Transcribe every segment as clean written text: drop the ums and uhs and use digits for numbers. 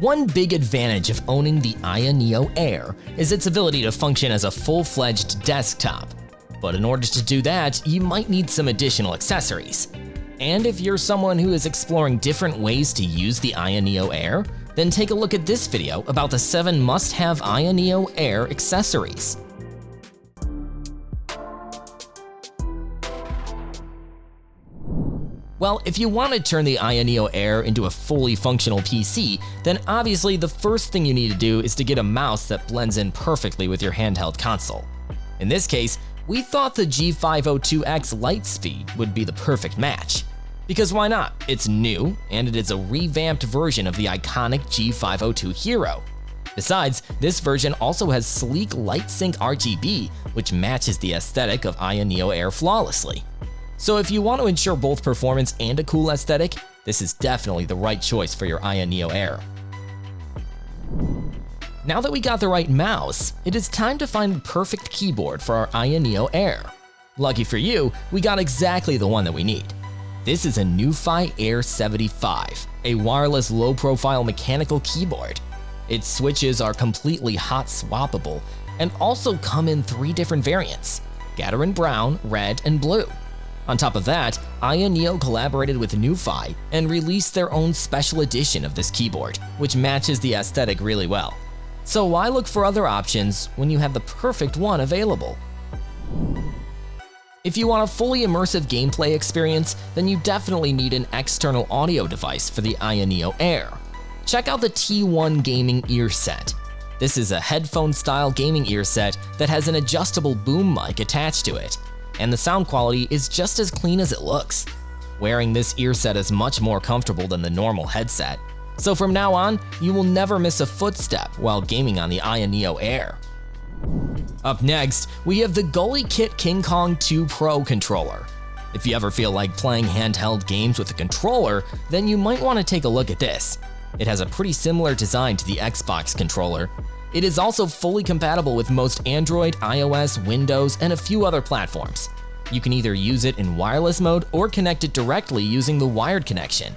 One big advantage of owning the AYANEO Air is its ability to function as a full-fledged desktop. But in order to do that, you might need some additional accessories. And if you're someone who is exploring different ways to use the AYANEO Air, then take a look at this video about the 7 must-have AYANEO Air accessories. Well, if you want to turn the AYANEO Air into a fully functional PC, then obviously the first thing you need to do is to get a mouse that blends in perfectly with your handheld console. In this case, we thought the G502X Lightspeed would be the perfect match. Because why not? It's new, and it is a revamped version of the iconic G502 Hero. Besides, this version also has sleek LightSync RGB, which matches the aesthetic of AYANEO Air flawlessly. So if you want to ensure both performance and a cool aesthetic, this is definitely the right choice for your AYANEO Air. Now that we got the right mouse, it is time to find the perfect keyboard for our AYANEO Air. Lucky for you, we got exactly the one that we need. This is a NuPhy Air 75, a wireless low-profile mechanical keyboard. Its switches are completely hot swappable and also come in 3 different variants: Gaterin Brown, Red, and Blue. On top of that, AYANEO collaborated with NuPhy and released their own special edition of this keyboard, which matches the aesthetic really well. So why look for other options when you have the perfect one available? If you want a fully immersive gameplay experience, then you definitely need an external audio device for the AYANEO Air. Check out the T1 Gaming Ear Set. This is a headphone-style gaming ear set that has an adjustable boom mic attached to it, and the sound quality is just as clean as it looks. Wearing this ear set is much more comfortable than the normal headset, so from now on, you will never miss a footstep while gaming on the AYANEO Air. Up next, we have the GuliKit King Kong 2 Pro controller. If you ever feel like playing handheld games with a controller, then you might want to take a look at this. It has a pretty similar design to the Xbox controller. It is also fully compatible with most Android, iOS, Windows, and a few other platforms. You can either use it in wireless mode or connect it directly using the wired connection.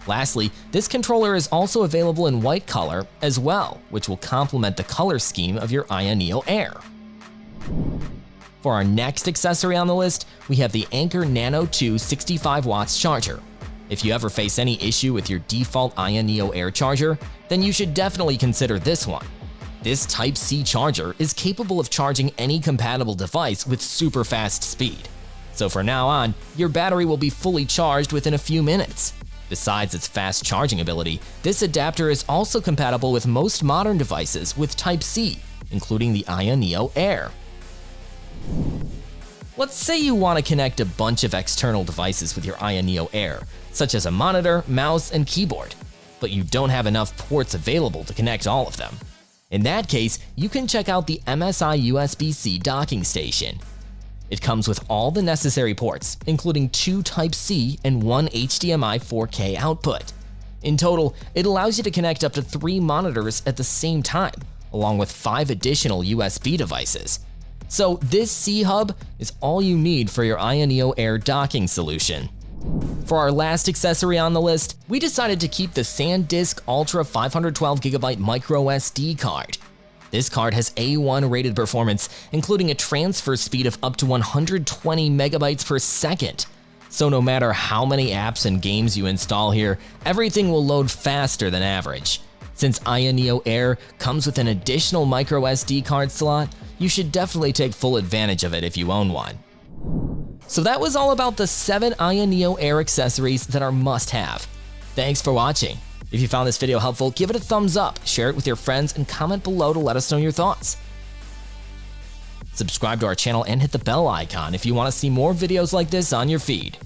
Lastly, this controller is also available in white color as well, which will complement the color scheme of your AYANEO Air. For our next accessory on the list, we have the Anker Nano 2 65 watts charger. If you ever face any issue with your default AYANEO Air charger, then you should definitely consider this one. This Type-C charger is capable of charging any compatible device with super fast speed. So from now on, your battery will be fully charged within a few minutes. Besides its fast charging ability, this adapter is also compatible with most modern devices with Type-C, including the AYANEO Air. Let's say you want to connect a bunch of external devices with your AYANEO Air, such as a monitor, mouse, and keyboard, but you don't have enough ports available to connect all of them. In that case, you can check out the MSI USB-C docking station. It comes with all the necessary ports, including 2 Type-C and 1 HDMI 4K output. In total, it allows you to connect up to 3 monitors at the same time, along with 5 additional USB devices. So this C-Hub is all you need for your AYANEO Air docking solution. For our last accessory on the list, we decided to keep the SanDisk Ultra 512GB microSD card. This card has A1 rated performance, including a transfer speed of up to 120 megabytes per second. So no matter how many apps and games you install here, everything will load faster than average. Since AYANEO Air comes with an additional microSD card slot, you should definitely take full advantage of it if you own one. So that was all about the 7 AYANEO Air accessories that are must-have. Thanks for watching. If you found this video helpful, give it a thumbs up, share it with your friends, and comment below to let us know your thoughts. Subscribe to our channel and hit the bell icon if you want to see more videos like this on your feed.